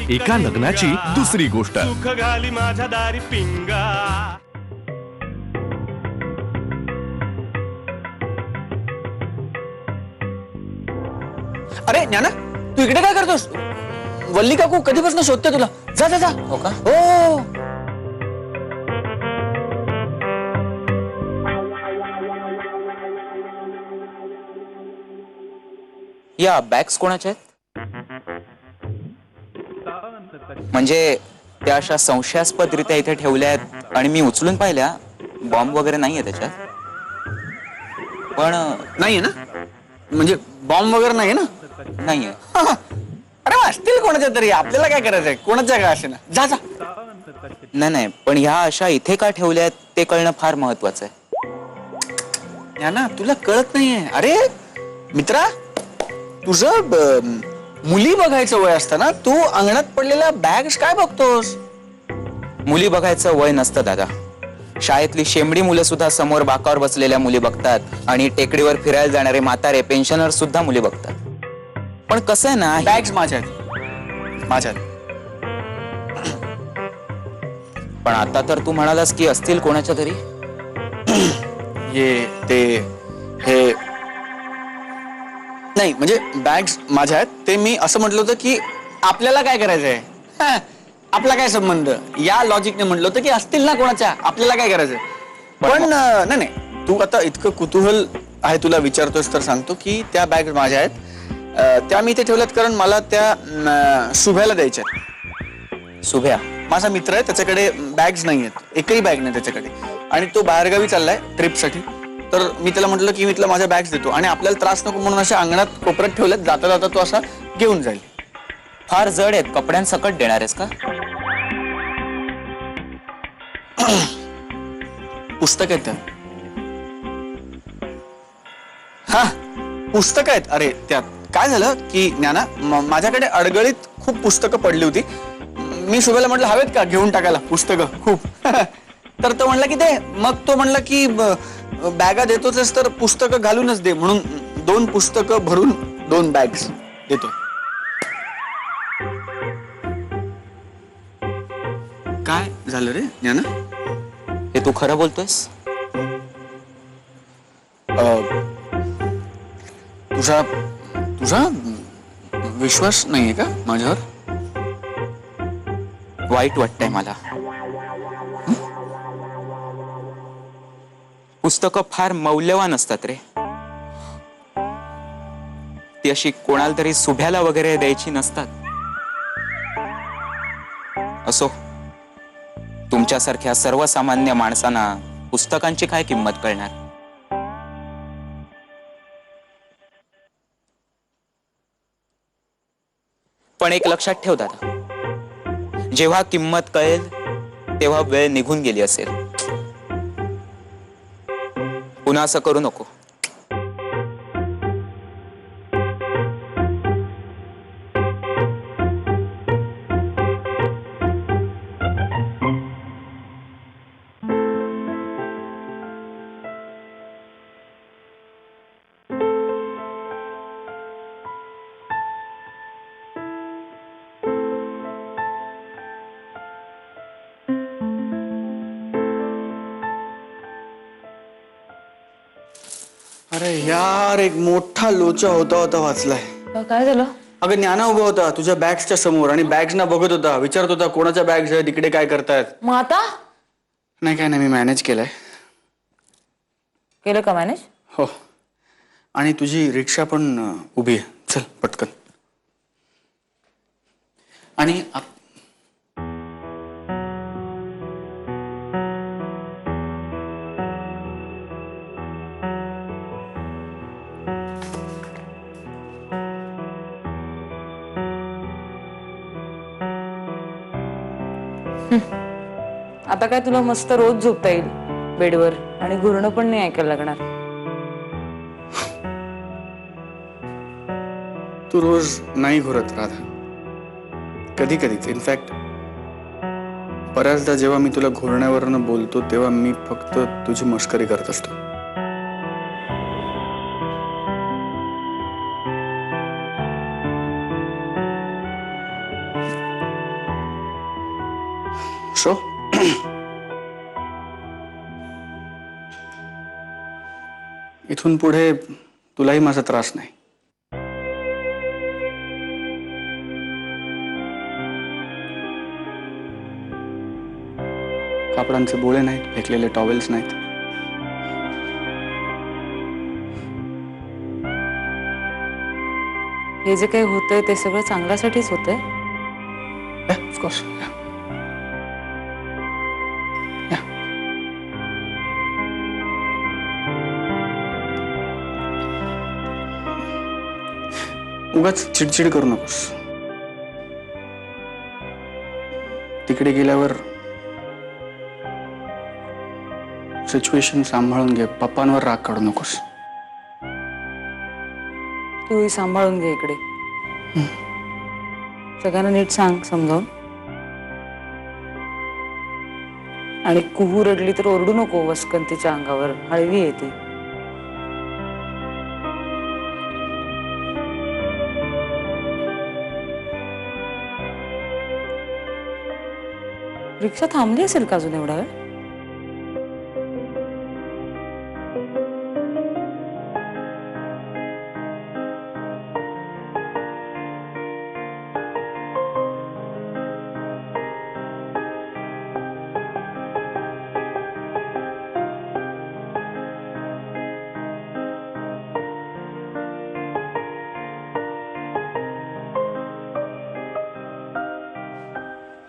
एका लग्नाची दुसरी गोष्ट. सुख घाली माझ्या दारी पिंगा. अरे ज्ञाना, तू इकडे काय करतोस? वल्ली काकू कधीपासून शोधते तुला. जा जा जा. हो का? हो. या बॅग्स कोणाच्या आहेत? म्हणजे त्या अशा संशयास्पदरित्या इथे ठेवल्या आहेत आणि मी उचलून पाहिल्या. बॉम्ब वगैरे नाहीये त्याच्यात. पण नाहीये ना? म्हणजे बॉम्ब वगैरे नाहीये ना? नाहीये. अरे असतील कोणाच्या तरी. आपल्याला काय करायचंय? कोणाच्या काय असे ना. जा जा. नाही, पण ह्या अशा इथे का ठेवल्या आहेत ते कळणं फार महत्वाचं आहे. ज्ञाना, तुला कळत नाहीये. अरे मित्रा, तुझं मुली बघायचं वय असतं ना. तू अंगणात पडलेल्या बॅग्स काय बघतोस? मुली बघायचं वय नसतं दादा. शाळेतली शेंबडी मुलं सुद्धा समोर बाकावर बसलेल्या मुली बघतात आणि टेकडीवर फिरायला जाणारे म्हातारे पेन्शनर सुद्धा मुली बघतात. पण कसं आहे ना, बॅग्स माझ्या आहेत. माझ्या आहेत. पण आता तर तू म्हणालास की असतील कोणाच्या तरी. ये ते हे नाही, म्हणजे बॅग्स माझ्या आहेत. ते मी असं म्हटलं होतं की आपल्याला काय करायचंय. आपला काय संबंध. या लॉजिकने म्हटलं होतं की असतील ना कोणाच्या, आपल्याला काय करायचंय. पण नाही नाही, तू आता इतकं कुतूहल आहे तुला विचारतोस तर सांगतो की त्या बॅग्स माझ्या आहेत. त्या मी इथे ठेवल्यात कारण मला त्या शुभ्याला द्यायच्या आहेत. शुभ्या माझा मित्र आहे, त्याच्याकडे बॅग्स नाही आहेत. एकही बॅग नाही त्याच्याकडे. आणि तो बाहेरगावी चाललाय ट्रिपसाठी. तर मी त्याला म्हटलं की मी तुला माझ्या बॅग्स देतो आणि आपल्याला त्रास नको म्हणून अशा अंगणात कोपऱ्यात ठेवल्यात. जाता जाता तो असा घेऊन जाईल. फार जड आहेत. कपड्यांसकट देणार आहेस का? पुस्तक आहेत त्या. हा पुस्तक आहेत. अरे त्यात काय झालं की ज्ञाना, माझ्याकडे अडगळीत खूप पुस्तकं पडली होती. मी शुभेला म्हटलं हवेत का घेऊन टाकायला पुस्तकं खूप. तर तो म्हणला की दे. मग तो म्हणला की बॅगा देतोच तर पुस्तकं घालूनच दे. म्हणून 2 पुस्तकं भरून 2 बॅग्स देतो. काय झालं रे ज्ञाना? हे तू खरं बोलतोयस? तुझा तुझा विश्वास नाहीये का माझ्यावर? वाईट वाटतंय मला. पुस्तकं फार मौल्यवान असतात रे. ती अशी कोणाला तरी शुभ्याला वगैरे द्यायची नसतात. असो, तुमच्यासारख्या सर्वसामान्य माणसांना पुस्तकांची काय किंमत कळणार. पण एक लक्षात ठेव दादा, जेव्हा किंमत कळेल तेव्हा वेळ निघून गेली असेल. पुन्हा असं करू नको. अरे यार, एक मोठा लोचा होता वाचलाय. काय झालं? अगं ज्ञाना उभा होता तुझ्या बॅग्सच्या समोर आणि बॅग्स ना बघत होता. विचारत होता कोणाच्या बॅग्स आहेत, इकडे काय करतायत. मग आता नाही काय नाही, मी मॅनेज केलंय. केलं का मॅनेज? हो. आणि तुझी रिक्षा पण उभी आहे. चल पटकन. आणि आता काय तुला मस्त रोज झोपता येईल बेडवर आणि घुरणं पण नाही ऐकायला लागणार. तू रोज नाही घुरत राधा. कधी कधीच. इनफॅक्ट बऱ्याचदा जेव्हा मी तुला घुरण्यावरनं बोलतो तेव्हा मी फक्त तुझी मस्करी करत असतो. सो इथून पुढे तुलाही माझा त्रास नाही. कापडांचे बोळे नाहीत, फेकलेले टॉवेल्स नाहीत. हे जे काही होतंय ते सगळं चांगल्यासाठीच होतंय. ऑफकोर्स. उगाच चिडचिड करू नकोस. तिकडे गेल्यावर सिच्युएशन सांभाळून घे. पप्पांवर राग काढू नकोस. तूही सांभाळून घे इकडे. सगळ्यांना नीट सांग समजावून. आणि कुहू रडली तर ओरडू नको. वसकंतीच्या अंगावर हळवी येते. रिक्षा थांबली असेल का अजून एवढा वेळ?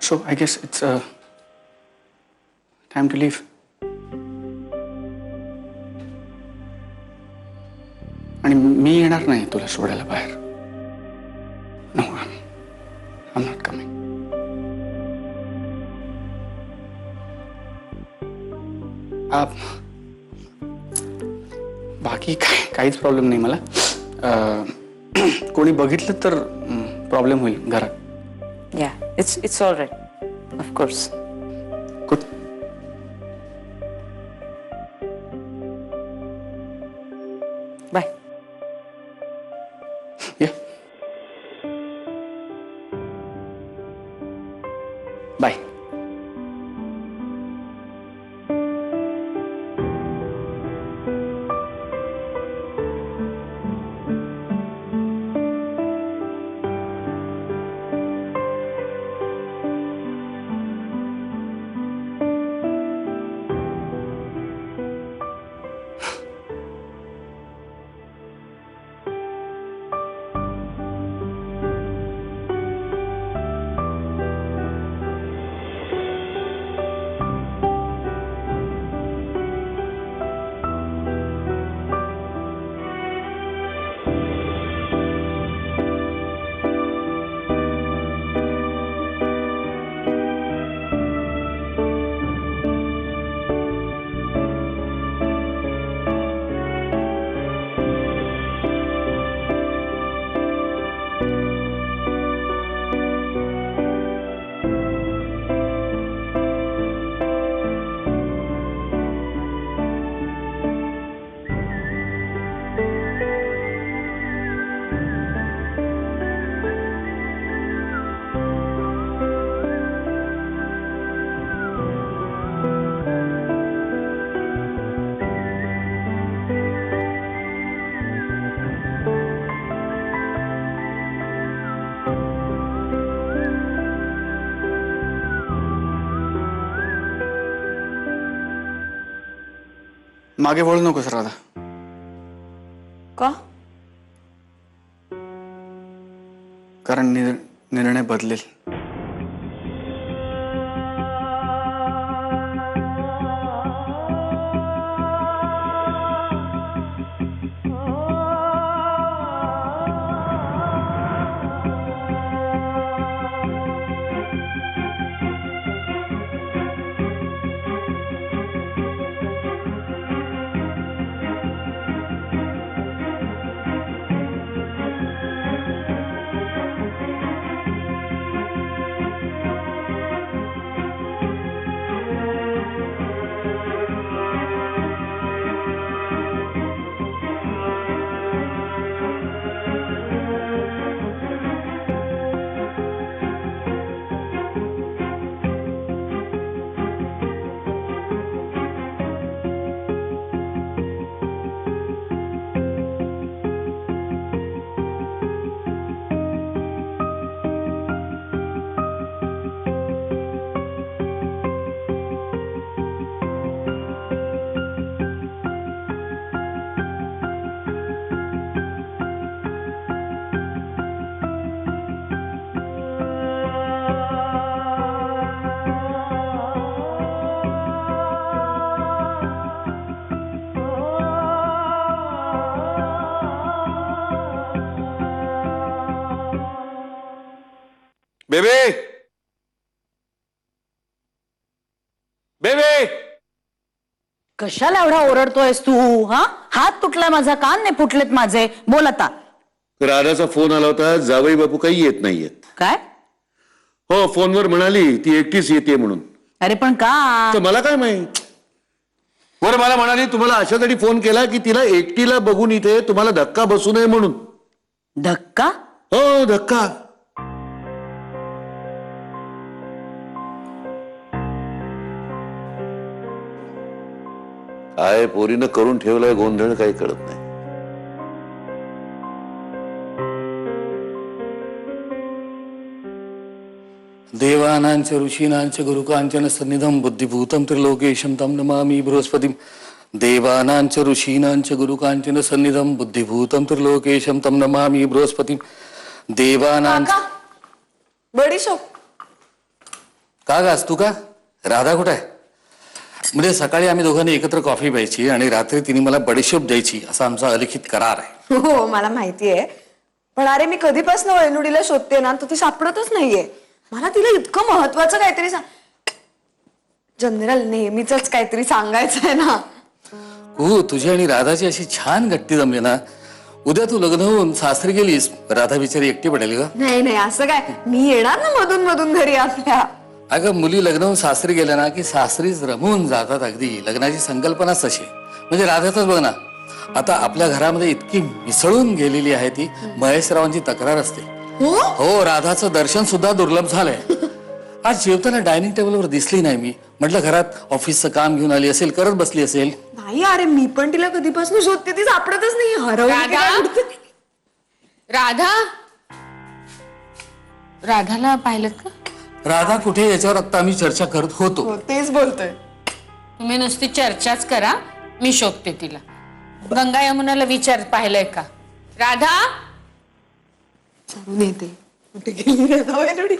So I guess it's time to leave. आणि मी येणार नाही तुला सोडायला बाहेर. No, I'm not coming. बाकी काहीच प्रॉब्लेम नाही मला. कोणी बघितलं तर प्रॉब्लेम होईल घरात. Yeah, it's all right. Of course. Good. Bye. Yeah. Bye. मागे वळू नकोस राधा. का? कारण निर्णय बदलेल. बेबे बेबे कशाला एवढा ओरडतोयस तू? हा, हात तुटलाय माझा, कान नाही फुटलेत माझे. बोल आता. राधाचा फोन आला होता, जावई बापू काही येत नाहीयेत. काय? हो, फोनवर म्हणाली ती एकटीच येते म्हणून. अरे पण का? तर मला काय माहित. बरं, मला म्हणाली तुम्हाला अशासाठी फोन केला की तिला एकटीला बघून इथे तुम्हाला धक्का बसू नये म्हणून. धक्का? हो, धक्का. काय पोरीनं करून ठेवलाय गोंधळ, काही कळत नाही. देवानांच ऋषीनांच गुरुकांचन सन्निधम बुद्धिभूतम त्रिलोकेशम तम नमामि बृहस्पतिम. देवानांच ऋषीनांच गुरुकांचन सन्निधम बुद्धिभूतम त्रिलोकेशम तम नमामि बृहस्पतिम. देवानांच. बडीशोप. का गास तू का? राधा कुठे आहे? म्हणजे सकाळी आम्ही दोघांनी एकत्र कॉफी प्यायची आणि रात्री तिने मला बडीशोप द्यायची, असा आमचा अलिखित करार आहे. हो मला माहितीये, पण अरे मी कधीपासून वैनुडीला शोधते ना, तर ती सापडतच नाहीये. मला तिला इतकं महत्वाचं काहीतरी जनरल नेहमीच काहीतरी सांगायचं आहे ना. हो, तुझी आणि राधाची अशी छान गट्टी जमली ना. उद्या तू लग्न होऊन सासरी गेलीस, राधा बिचारी एकटी पडेल का? नाही नाही, असं काय, मी येणार ना मधून मधून घरी आपल्या. अगं, मुली लग्न होऊन सासरी गेल्या ना की सासरीच रमून जातात. अगदी लग्नाची संकल्पनाच तशी. म्हणजे राधातच बघ ना, आता आपल्या घरामध्ये इतकी मिसळून गेलेली आहे ती. महेशरावांची तक्रार असते. हो, राधाचं दर्शन सुद्धा दुर्लभ झालंय. आज जेवताना डायनिंग टेबलवर दिसली नाही मी. म्हटलं घरात ऑफिसचं काम घेऊन आली असेल, करत बसली असेल. नाही अरे, मी पण तिला कधीपासून शोधते, ती सापडतच नाही. हरवली. राधा, राधाला पाहिलं का? राधा कुठे, याच्यावर आता आम्ही चर्चा करत होतो. तेच बोलतोय. तुम्ही नुसती चर्चाच करा, मी शोधते तिला. गंगा यमुनाला विचार, पाहिलंय का? राधा. चालून येते. कुठे गेली राधा वैनुडी?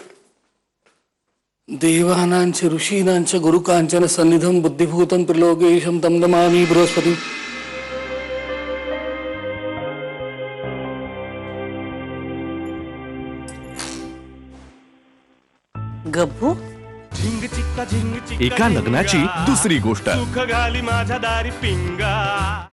देवानांच ऋषीनांच गुरुकांचन सन्निधम बुद्धिभूतम त्रिलोकेशम तम नमामि बृहस्पती. गप्पू. झिंग चिक्का झिंग चिक्का एका लग्नाची दुसरी गोष्ट. सुख घाली माझ्या दारी पिंगा.